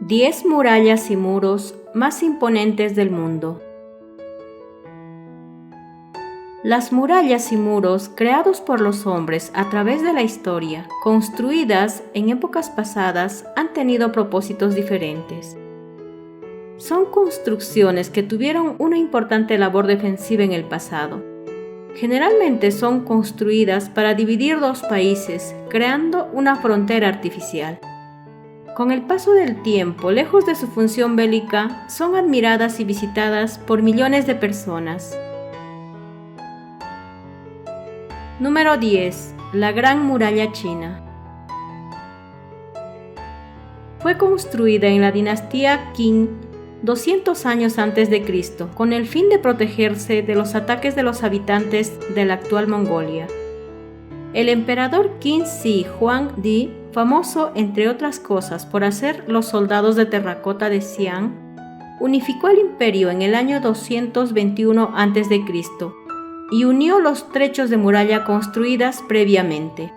10 murallas y muros más imponentes del mundo. Las murallas y muros creados por los hombres a través de la historia, construidas en épocas pasadas, han tenido propósitos diferentes. Son construcciones que tuvieron una importante labor defensiva en el pasado. Generalmente son construidas para dividir dos países, creando una frontera artificial. Con el paso del tiempo, lejos de su función bélica, son admiradas y visitadas por millones de personas. Número 10. La Gran Muralla China. Fue construida en la dinastía Qing 200 años antes de Cristo, con el fin de protegerse de los ataques de los habitantes de la actual Mongolia. El emperador Qin Shi Huangdi, famoso entre otras cosas por hacer los soldados de terracota de Xi'an, unificó el imperio en el año 221 a.C. y unió los trechos de muralla construidas previamente.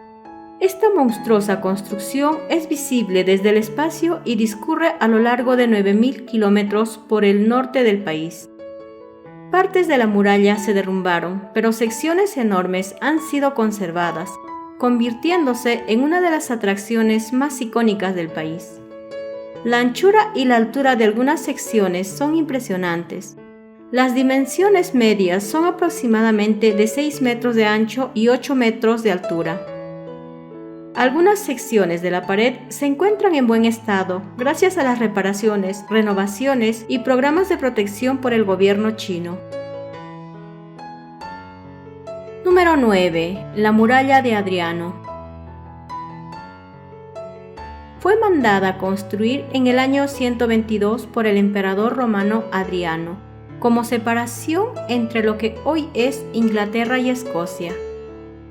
Esta monstruosa construcción es visible desde el espacio y discurre a lo largo de 9.000 kilómetros por el norte del país. Partes de la muralla se derrumbaron, pero secciones enormes han sido conservadas, convirtiéndose en una de las atracciones más icónicas del país. La anchura y la altura de algunas secciones son impresionantes. Las dimensiones medias son aproximadamente de 6 metros de ancho y 8 metros de altura. Algunas secciones de la pared se encuentran en buen estado gracias a las reparaciones, renovaciones y programas de protección por el gobierno chino. Número 9. La muralla de Adriano. Fue mandada a construir en el año 122 por el emperador romano Adriano, como separación entre lo que hoy es Inglaterra y Escocia.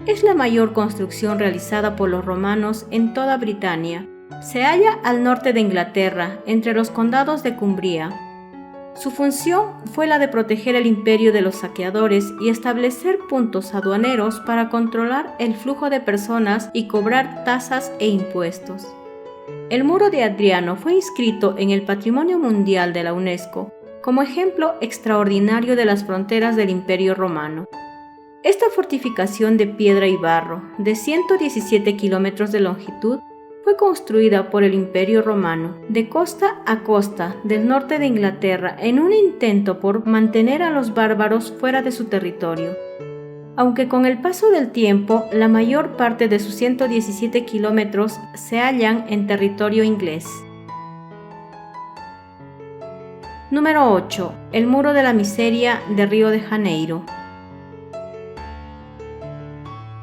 Es la mayor construcción realizada por los romanos en toda Britania. Se halla al norte de Inglaterra, entre los condados de Cumbria. Su función fue la de proteger el imperio de los saqueadores y establecer puntos aduaneros para controlar el flujo de personas y cobrar tasas e impuestos. El muro de Adriano fue inscrito en el Patrimonio Mundial de la UNESCO como ejemplo extraordinario de las fronteras del Imperio Romano. Esta fortificación de piedra y barro, de 117 kilómetros de longitud, fue construida por el Imperio Romano, de costa a costa del norte de Inglaterra en un intento por mantener a los bárbaros fuera de su territorio. Aunque con el paso del tiempo, la mayor parte de sus 117 kilómetros se hallan en territorio inglés. Número 8. El Muro de la Miseria de Río de Janeiro.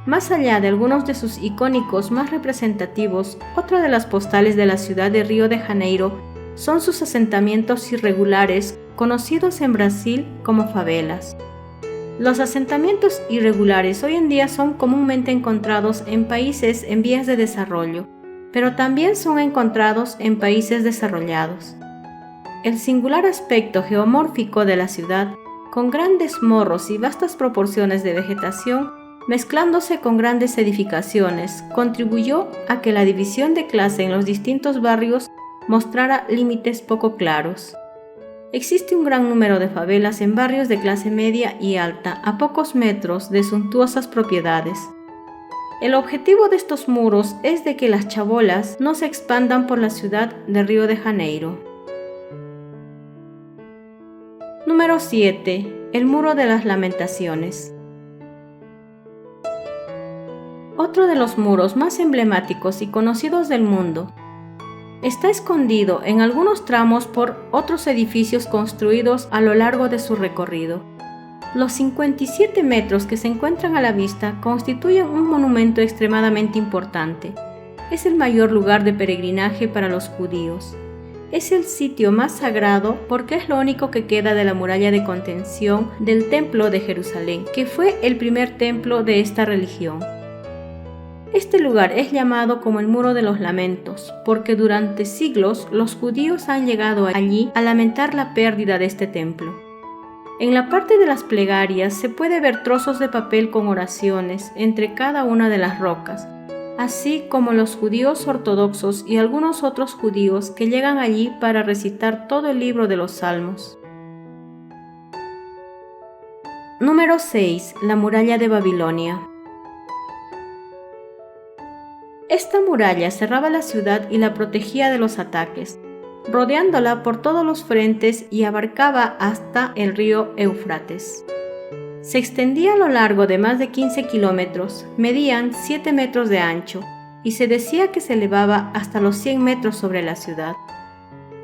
Más allá de algunos de sus icónicos más representativos, otra de las postales de la ciudad de Río de Janeiro son sus asentamientos irregulares, conocidos en Brasil como favelas. Los asentamientos irregulares hoy en día son comúnmente encontrados en países en vías de desarrollo, pero también son encontrados en países desarrollados. El singular aspecto geomórfico de la ciudad, con grandes morros y vastas proporciones de vegetación, mezclándose con grandes edificaciones, contribuyó a que la división de clase en los distintos barrios mostrara límites poco claros. Existe un gran número de favelas en barrios de clase media y alta, a pocos metros de suntuosas propiedades. El objetivo de estos muros es de que las chabolas no se expandan por la ciudad de Río de Janeiro. Número 7. El Muro de las Lamentaciones. Otro de los muros más emblemáticos y conocidos del mundo. Está escondido en algunos tramos por otros edificios construidos a lo largo de su recorrido. Los 57 metros que se encuentran a la vista constituyen un monumento extremadamente importante. Es el mayor lugar de peregrinaje para los judíos. Es el sitio más sagrado porque es lo único que queda de la muralla de contención del Templo de Jerusalén, que fue el primer templo de esta religión. Este lugar es llamado como el Muro de los Lamentos, porque durante siglos los judíos han llegado allí a lamentar la pérdida de este templo. En la parte de las plegarias se puede ver trozos de papel con oraciones entre cada una de las rocas, así como los judíos ortodoxos y algunos otros judíos que llegan allí para recitar todo el libro de los Salmos. Número 6. La muralla de Babilonia. Esta muralla cerraba la ciudad y la protegía de los ataques, rodeándola por todos los frentes y abarcaba hasta el río Éufrates. Se extendía a lo largo de más de 15 kilómetros, medían 7 metros de ancho y se decía que se elevaba hasta los 100 metros sobre la ciudad.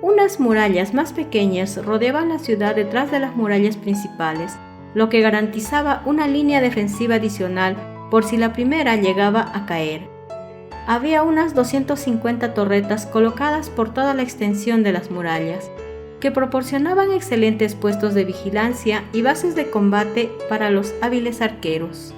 Unas murallas más pequeñas rodeaban la ciudad detrás de las murallas principales, lo que garantizaba una línea defensiva adicional por si la primera llegaba a caer. Había unas 250 torretas colocadas por toda la extensión de las murallas, que proporcionaban excelentes puestos de vigilancia y bases de combate para los hábiles arqueros.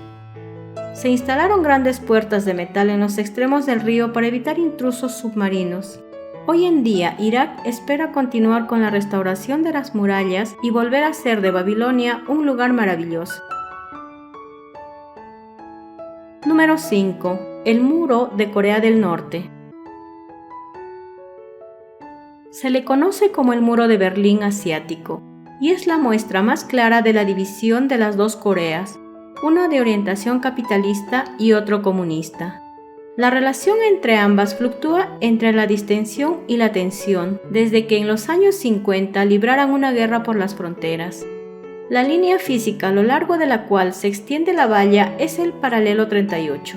Se instalaron grandes puertas de metal en los extremos del río para evitar intrusos submarinos. Hoy en día, Irak espera continuar con la restauración de las murallas y volver a hacer de Babilonia un lugar maravilloso. Número 5. El muro de Corea del Norte. Se le conoce como el Muro de Berlín asiático, y es la muestra más clara de la división de las dos Coreas, una de orientación capitalista y otro comunista. La relación entre ambas fluctúa entre la distensión y la tensión, desde que en los años 50 libraran una guerra por las fronteras. La línea física a lo largo de la cual se extiende la valla es el paralelo 38.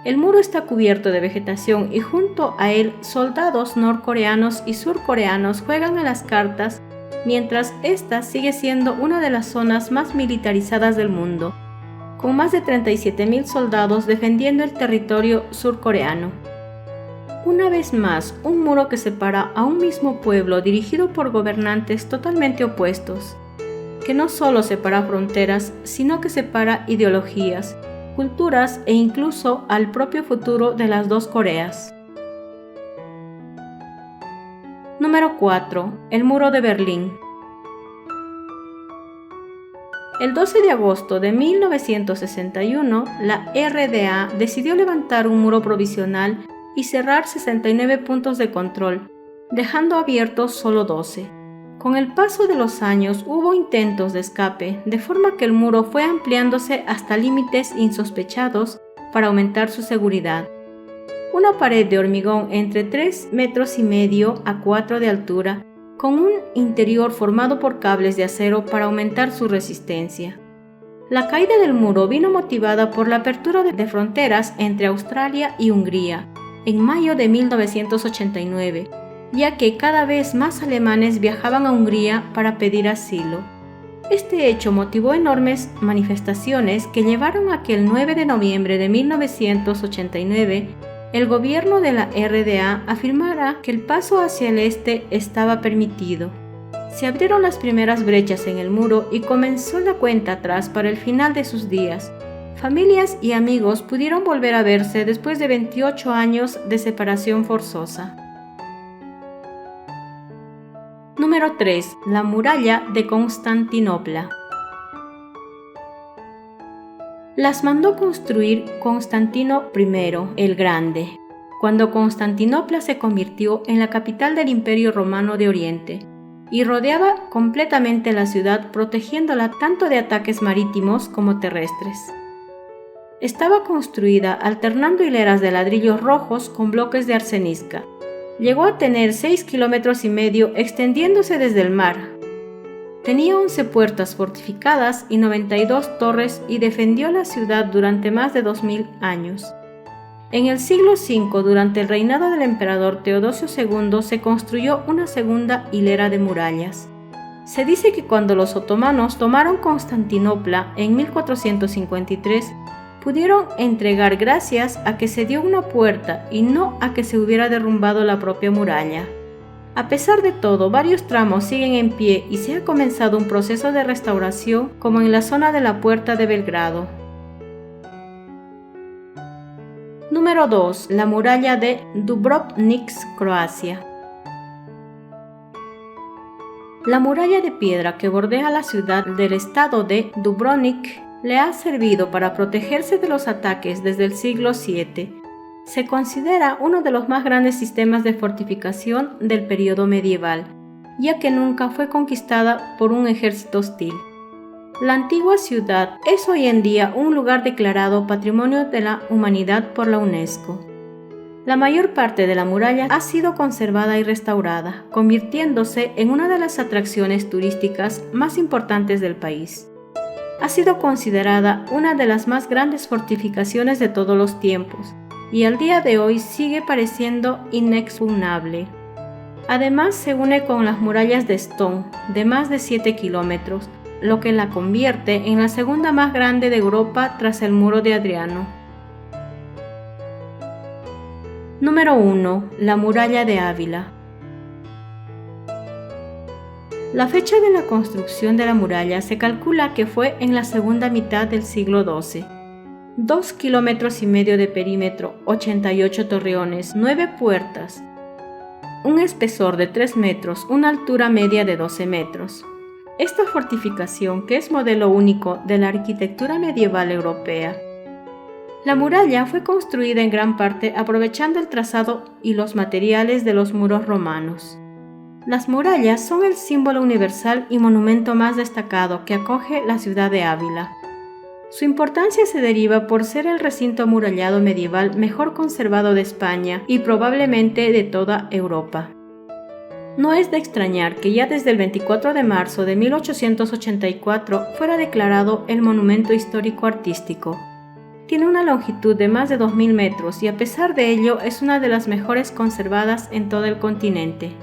El muro está cubierto de vegetación y junto a él soldados norcoreanos y surcoreanos juegan a las cartas, mientras esta sigue siendo una de las zonas más militarizadas del mundo, con más de 37.000 soldados defendiendo el territorio surcoreano. Una vez más, un muro que separa a un mismo pueblo dirigido por gobernantes totalmente opuestos, que no solo separa fronteras, sino que separa ideologías, culturas e incluso al propio futuro de las dos Coreas. Número 4. El Muro de Berlín. El 12 de agosto de 1961, la RDA decidió levantar un muro provisional y cerrar 69 puntos de control, dejando abiertos solo 12. Con el paso de los años hubo intentos de escape, de forma que el muro fue ampliándose hasta límites insospechados para aumentar su seguridad. Una pared de hormigón entre 3,5 metros a 4 de altura, con un interior formado por cables de acero para aumentar su resistencia. La caída del muro vino motivada por la apertura de fronteras entre Australia y Hungría en mayo de 1989, ya que cada vez más alemanes viajaban a Hungría para pedir asilo. Este hecho motivó enormes manifestaciones que llevaron a que el 9 de noviembre de 1989 el gobierno de la RDA afirmara que el paso hacia el este estaba permitido. Se abrieron las primeras brechas en el muro y comenzó la cuenta atrás para el final de sus días. Familias y amigos pudieron volver a verse después de 28 años de separación forzosa. Número 3. La muralla de Constantinopla. Las mandó construir Constantino I el Grande, cuando Constantinopla se convirtió en la capital del Imperio Romano de Oriente, y rodeaba completamente la ciudad protegiéndola tanto de ataques marítimos como terrestres. Estaba construida alternando hileras de ladrillos rojos con bloques de arenisca. Llegó a tener 6,5 kilómetros extendiéndose desde el mar. Tenía 11 puertas fortificadas y 92 torres y defendió la ciudad durante más de 2000 años. En el siglo V, durante el reinado del emperador Teodosio II, se construyó una segunda hilera de murallas. Se dice que cuando los otomanos tomaron Constantinopla en 1453, pudieron entregar gracias a que se dio una puerta y no a que se hubiera derrumbado la propia muralla. A pesar de todo, varios tramos siguen en pie y se ha comenzado un proceso de restauración como en la zona de la Puerta de Belgrado. Número 2. La muralla de Dubrovnik, Croacia. La muralla de piedra que bordea la ciudad del estado de Dubrovnik le ha servido para protegerse de los ataques desde el siglo VII Se considera uno de los más grandes sistemas de fortificación del periodo medieval, ya que nunca fue conquistada por un ejército hostil. La antigua ciudad es hoy en día un lugar declarado Patrimonio de la Humanidad por la UNESCO. La mayor parte de la muralla ha sido conservada y restaurada, convirtiéndose en una de las atracciones turísticas más importantes del país. Ha sido considerada una de las más grandes fortificaciones de todos los tiempos y al día de hoy sigue pareciendo inexpugnable. Además, se une con las murallas de Stone, de más de 7 kilómetros, lo que la convierte en la segunda más grande de Europa tras el Muro de Adriano. Número 1. La muralla de Ávila. La fecha de la construcción de la muralla se calcula que fue en la segunda mitad del siglo XII. 2,5 kilómetros de perímetro, 88 torreones, 9 puertas, un espesor de 3 metros, una altura media de 12 metros. Esta fortificación, que es modelo único de la arquitectura medieval europea. La muralla fue construida en gran parte aprovechando el trazado y los materiales de los muros romanos. Las murallas son el símbolo universal y monumento más destacado que acoge la ciudad de Ávila. Su importancia se deriva por ser el recinto amurallado medieval mejor conservado de España y probablemente de toda Europa. No es de extrañar que ya desde el 24 de marzo de 1884 fuera declarado el Monumento Histórico Artístico. Tiene una longitud de más de 2.000 metros y a pesar de ello es una de las mejores conservadas en todo el continente.